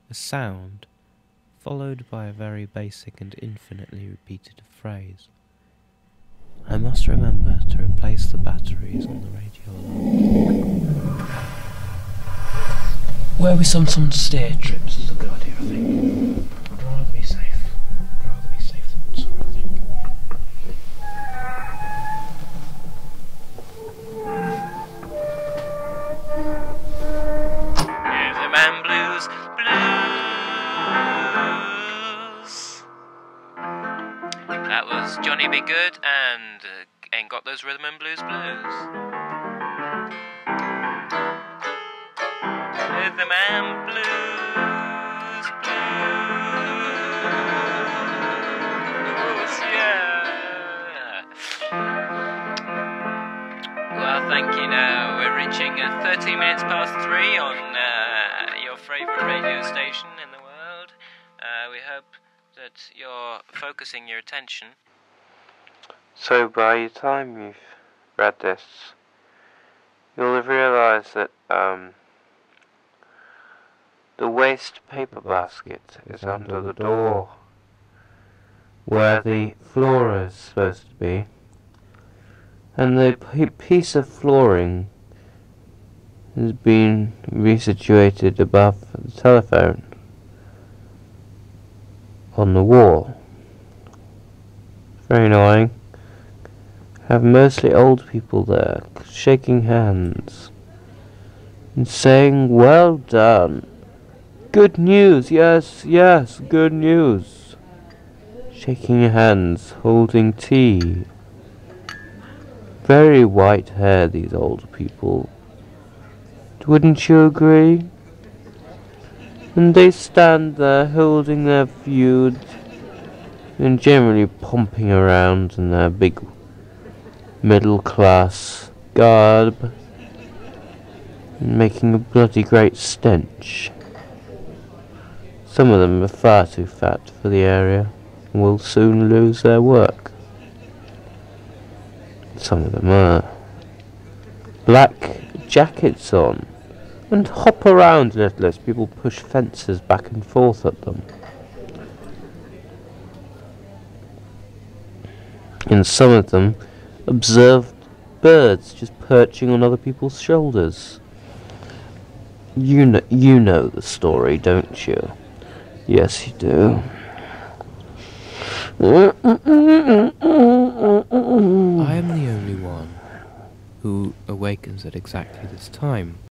a sound, followed by a very basic and infinitely repeated phrase. I must remember to replace the batteries on the radio alarm. Where we sometimes stay trips is a good idea, I think. I'd rather be safe. I'd rather be safe than sorry, I think. Here's the man blues, That was Johnny Be Good and Ain't Got Those Rhythm and Blues. Here's the man blues, yeah. Well, thank you. Now we're reaching 13 minutes past 3 on your favourite radio station in the world. We hope that you're focusing your attention. So by the time you've read this, you'll have realised that the waste paper basket is under the door, where the floor is supposed to be, and the piece of flooring has been resituated above the telephone on the wall. Very annoying. Have mostly old people there, shaking hands and saying, "Well done. Good news, yes, yes, good news." Shaking hands, holding tea. Very white hair, these old people. Wouldn't you agree? And they stand there holding their feud and generally pomping around in their big middle class garb and making a bloody great stench. Some of them are far too fat for the area and will soon lose their work. Some of them are black jackets on and hop around a little as people push fences back and forth at them. And some of them observe birds just perching on other people's shoulders. You know the story, don't you? Yes, you do. I am the only one who awakens at exactly this time.